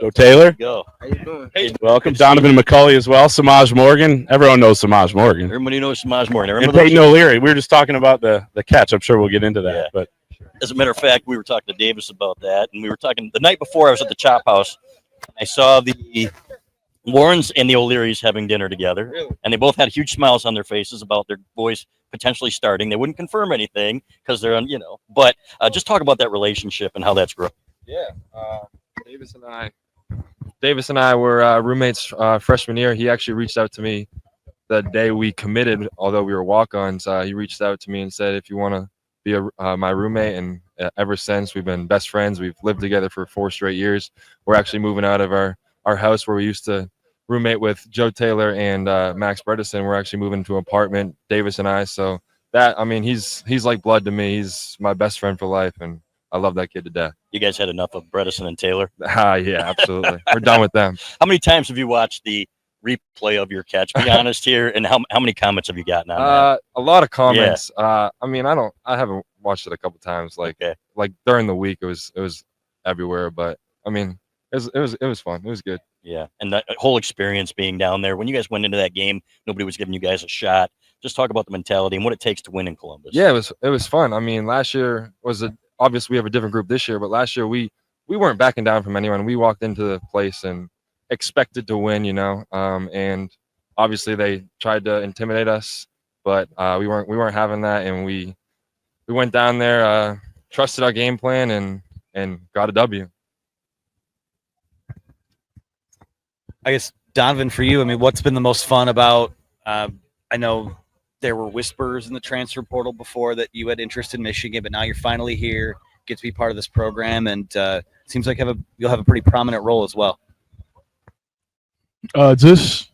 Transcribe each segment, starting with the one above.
Joe Taylor. Go. How you doing? Hey, Welcome. Donaven McCulley as well. Semaj Morgan. Everyone knows Semaj Morgan. everybody knows Semaj Morgan. And Peyton O'Leary. We were just talking about the catch. I'm sure we'll get into that. Yeah. But as a matter of fact, we were talking to Davis about that, and we were talking the night before. I was at the Chop House. I saw the Warrens and the O'Learys having dinner together, and they both had huge smiles on their faces about their boys potentially starting. They wouldn't confirm anything because they're on, but just talk about that relationship and how that's grown. Yeah, Davis and I were roommates freshman year. He actually reached out to me the day we committed, although we were walk-ons. He reached out to me and said, if you want to be my roommate, and ever since we've been best friends. We've lived together for 4 straight years. We're actually moving out of our house where we used to roommate with Joe Taylor and Max Bredesen. We're actually moving to an apartment, Davis and I. So that, I mean, he's like blood to me. He's my best friend for life, and I love that kid to death. You guys had enough of Bredesen and Taylor? Yeah, absolutely. We're done with them. How many times have you watched the replay of your catch? Be honest here, and how many comments have you gotten on that? A lot of comments. Yeah. I mean, I haven't watched it a couple times. Like during the week, it was everywhere. But I mean, it was fun. It was good. Yeah, and that whole experience being down there. When you guys went into that game, nobody was giving you guys a shot. Just talk about the mentality and what it takes to win in Columbus. Yeah, it was fun. I mean, last year obviously we have a different group this year, but last year we weren't backing down from anyone. We walked into the place and expected to win, and obviously they tried to intimidate us, but we weren't having that, and we went down there, trusted our game plan, and got a W. I guess, Donovan, for you, I mean, what's been the most fun about I know there were whispers in the transfer portal before that you had interest in Michigan, but now you're finally here, get to be part of this program, and it seems like you'll have a pretty prominent role as well. Just,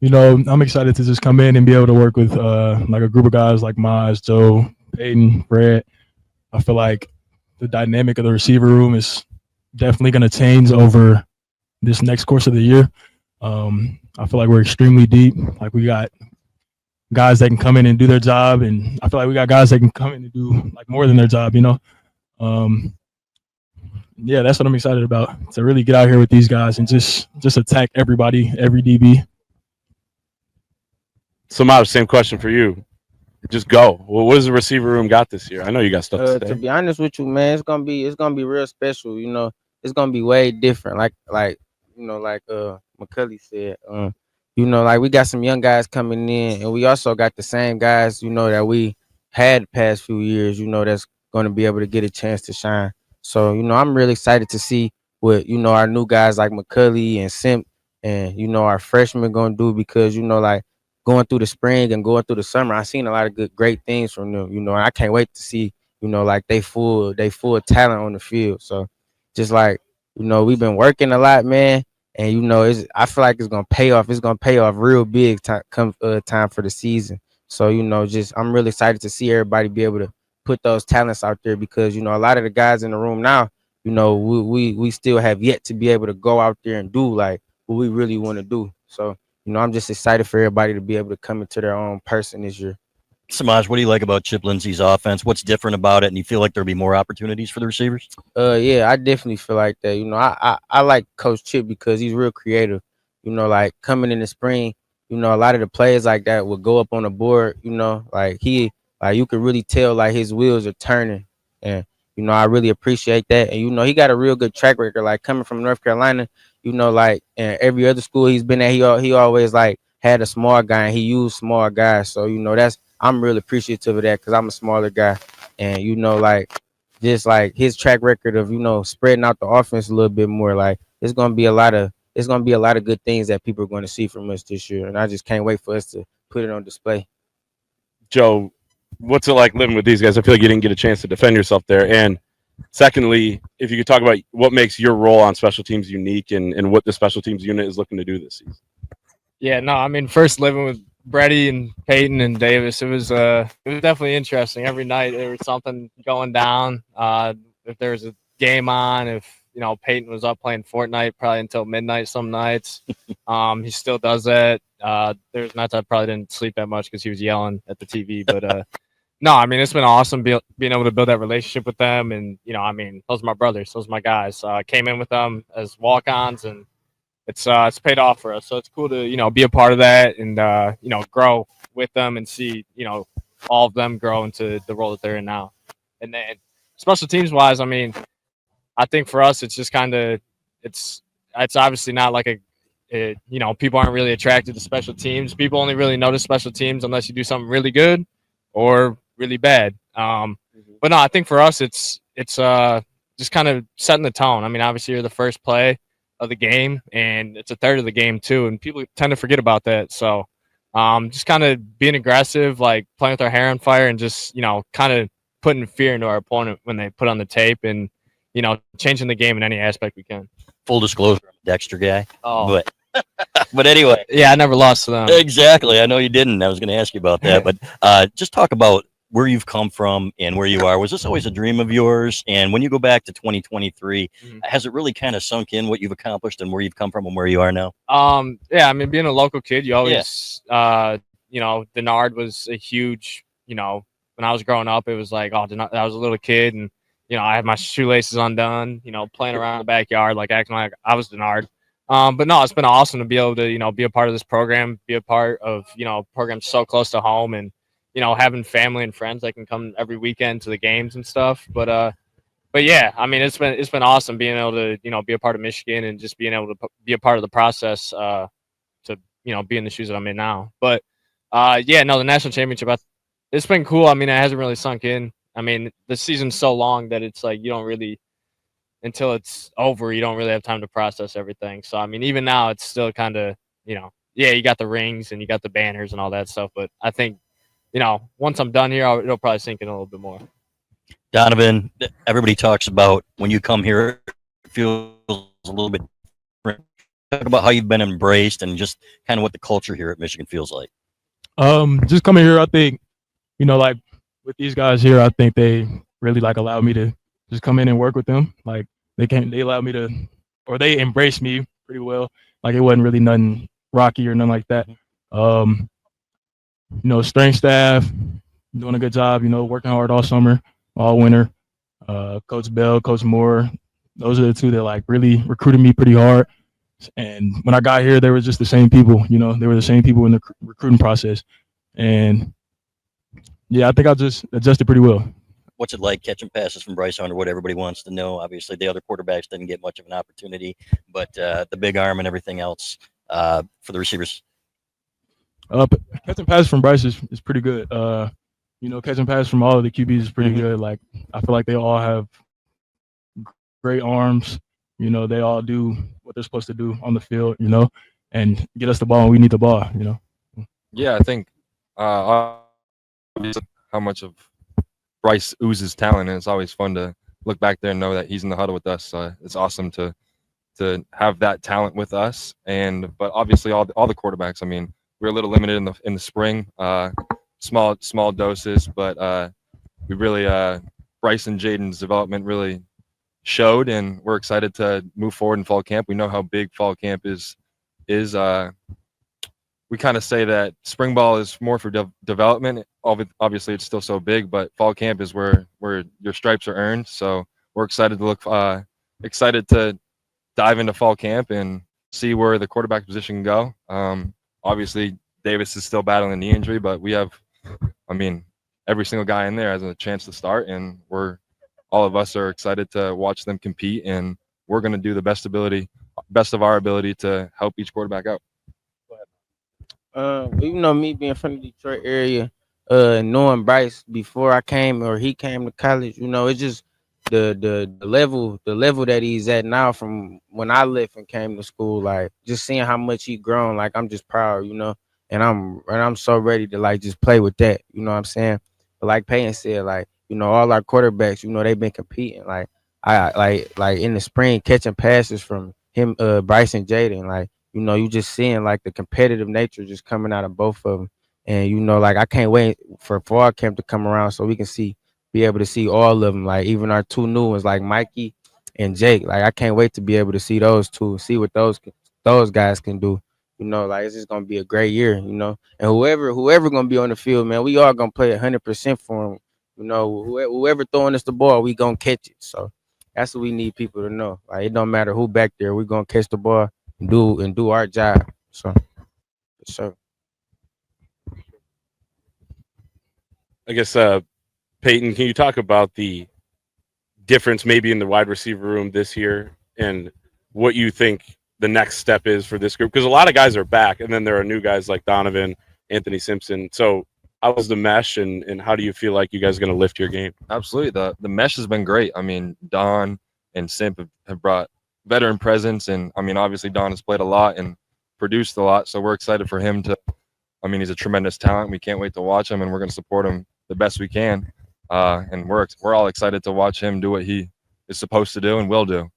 I'm excited to just come in and be able to work with like a group of guys like Maj, Joe, Peyton, Brett. I feel like the dynamic of the receiver room is definitely going to change over this next course of the year. I feel like we're extremely deep. Like, we got guys that can come in and do their job, and I feel like we got guys that can come in and do like more than their job, Yeah, that's what I'm excited about, to really get out here with these guys and just attack everybody, every DB. Semaj, same question for you. Just go. Well, what does the receiver room got this year? I know you got stuff to say. To be honest with you, man, it's gonna be real special. It's gonna be way different. Like McCulley said. Like, we got some young guys coming in, and we also got the same guys, that we had the past few years, that's gonna be able to get a chance to shine. So, I'm really excited to see what, our new guys like McCulley and Simp and, our freshmen going to do, because, like, going through the spring and going through the summer, I've seen a lot of great things from them, and I can't wait to see, like, they full talent on the field. So, just like, we've been working a lot, man, and, I feel like it's going to pay off. It's going to pay off real big time for the season. So, I'm really excited to see everybody be able to put those talents out there, because a lot of the guys in the room now, we still have yet to be able to go out there and do like what we really want to do. So I'm just excited for everybody to be able to come into their own person this year. Semaj, what do you like about Chip Lindsey's offense? What's different about it, and you feel like there'll be more opportunities for the receivers? Yeah, I definitely feel like that. I like Coach Chip because he's real creative. Like, coming in the spring, a lot of the plays like that would go up on the board. Like, you could really tell, like, his wheels are turning, and I really appreciate that. And he got a real good track record, like, coming from North Carolina. Like, and every other school he's been at, he always like had a small guy, and he used small guys. So I'm really appreciative of that, because I'm a smaller guy, and like, just like his track record of spreading out the offense a little bit more. Like, it's gonna be a lot of good things that people are going to see from us this year, and I just can't wait for us to put it on display. Joe, what's it like living with these guys? I feel like you didn't get a chance to defend yourself there. And secondly, if you could talk about what makes your role on special teams unique, and what the special teams unit is looking to do this season. Yeah, no, I mean, first living with Brady and Peyton and Davis, it was definitely interesting. Every night there was something going down. If there was a game on, if Peyton was up playing Fortnite probably until midnight some nights. He still does that. There's nights I probably didn't sleep that much because he was yelling at the TV, but No, I mean, it's been awesome being able to build that relationship with them. And, I mean, those are my brothers. Those are my guys. I came in with them as walk-ons, and it's paid off for us. So it's cool to, be a part of that and, grow with them and see, all of them grow into the role that they're in now. And then special teams wise, I mean, I think for us, it's just kind of, it's obviously not like people aren't really attracted to special teams. People only really notice special teams unless you do something really good or really bad. But no, I think for us, it's just kind of setting the tone. I mean, obviously you're the first play of the game, and it's a third of the game too, and people tend to forget about that. So, just kind of being aggressive, like playing with our hair on fire, and just kind of putting fear into our opponent when they put on the tape, and changing the game in any aspect we can. Full disclosure, I'm a Dexter guy. Oh, But anyway. Yeah, I never lost to them. Exactly. I know you didn't. I was going to ask you about that. But just talk about where you've come from and where you are. Was this always a dream of yours? And when you go back to 2023, has it really kind of sunk in what you've accomplished and where you've come from and where you are now? Yeah, I mean, being a local kid, you always, Denard was a huge, when I was growing up, it was like, oh, Denard, I was a little kid, and, I had my shoelaces undone, playing around the backyard, like acting like I was Denard. But no, it's been awesome to be able to, be a part of this program, be a part of, programs so close to home, and, having family and friends that can come every weekend to the games and stuff. But yeah, I mean, it's been awesome being able to, be a part of Michigan and just being able to be a part of the process, to, be in the shoes that I'm in now. But, yeah, no, the national championship, it's been cool. I mean, it hasn't really sunk in. I mean, the season's so long that it's like, you don't really, until it's over, you don't really have time to process everything. So, I mean, even now it's still kind of, yeah, you got the rings and you got the banners and all that stuff. But I think, once I'm done here, it'll probably sink in a little bit more. Donaven, everybody talks about when you come here, it feels a little bit different. Talk about how you've been embraced and just kind of what the culture here at Michigan feels like. Just coming here, I think, like with these guys here, I think they really allowed me to just come in and work with them. Like they allowed me to, or they embraced me pretty well. Like it wasn't really nothing rocky or nothing like that. Strength staff doing a good job, working hard all summer, all winter. Coach Bell, Coach Moore, those are the two that really recruited me pretty hard. And when I got here, they were just the same people, they were the same people in the recruiting process. And yeah, I think I just adjusted pretty well. What's it like catching passes from Bryce Hunter? What everybody wants to know. Obviously, the other quarterbacks didn't get much of an opportunity, but the big arm and everything else for the receivers. Catching passes from Bryce is pretty good. Catching passes from all of the QBs is pretty good. Like I feel like they all have great arms. They all do what they're supposed to do on the field. And get us the ball when we need the ball. Yeah, I think obviously how much of Bryce oozes talent, and it's always fun to look back there and know that he's in the huddle with us. It's awesome to have that talent with us. But obviously all the quarterbacks. I mean, we're a little limited in the spring, small doses, but we really Bryce and Jaden's development really showed, and we're excited to move forward in fall camp. We know how big fall camp is. We kind of say that spring ball is more for development. Obviously, it's still so big, but fall camp is where your stripes are earned. So we're excited to excited to dive into fall camp and see where the quarterback position can go. Obviously, Davis is still battling the injury, but we have, every single guy in there has a chance to start, and all of us are excited to watch them compete, and we're going to do the best of our ability to help each quarterback out. Me being from the Detroit area, knowing Bryce before I came or he came to college, it's just the level that he's at now from when I left and came to school. Like just seeing how much he grown, like I'm just proud, and I'm so ready to just play with that. You know what I'm saying? But like Peyton said, all our quarterbacks, they've been competing. I in the spring catching passes from him, Bryce and Jaden, you just seeing the competitive nature just coming out of both of them. And, I can't wait for fall camp to come around so we can be able to see all of them. Even our two new ones, like Mikey and Jake. I can't wait to be able to see those two, see what those guys can do. You know, like it's just gonna be a great year. You know, and whoever gonna be on the field, man, we all gonna play 100% for them. You know, whoever throwing us the ball, we gonna catch it. So that's what we need people to know. Like it don't matter who back there, we gonna catch the ball and do our job. So for sure. I guess, Peyton, can you talk about the difference maybe in the wide receiver room this year and what you think the next step is for this group? Because a lot of guys are back, and then there are new guys like Donaven, Anthony Simpson. So how was the mesh, and how do you feel like you guys are going to lift your game? Absolutely. The mesh has been great. I mean, Don and Simp have brought veteran presence. And, I mean, obviously Don has played a lot and produced a lot. So we're excited for him to – I mean, he's a tremendous talent. We can't wait to watch him, and we're going to support him the best we can. And we're all excited to watch him do what he is supposed to do and will do.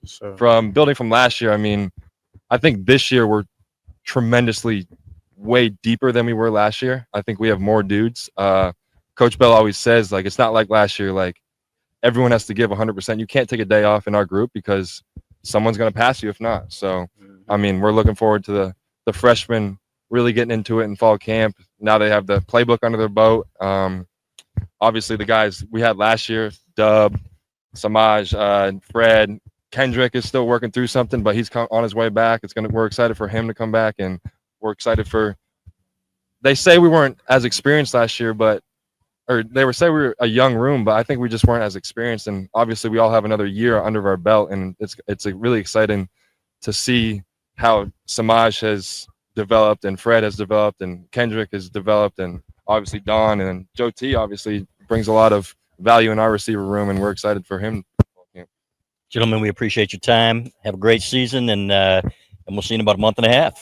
Sure. From building from last year, I mean, I think this year we're tremendously way deeper than we were last year. I think we have more dudes. Coach Bell always says, like, it's not like last year, like everyone has to give 100%. You can't take a day off in our group because someone's going to pass you if not. So, I mean, we're looking forward to the freshmen really getting into it in fall camp. Now they have the playbook under their boat. Obviously, the guys we had last year, Dub, Semaj, Fred, Kendrick is still working through something, but he's on his way back. We're excited for him to come back, and we're excited for. They say we weren't as experienced last year, or they would say we were a young room, but I think we just weren't as experienced. And obviously, we all have another year under our belt, and it's really exciting to see how Semaj has developed, and Fred has developed, and Kendrick has developed, and obviously Don and Joe T obviously brings a lot of value in our receiver room, and we're excited for him. Gentlemen, we appreciate your time. Have a great season, and we'll see you in about a month and a half.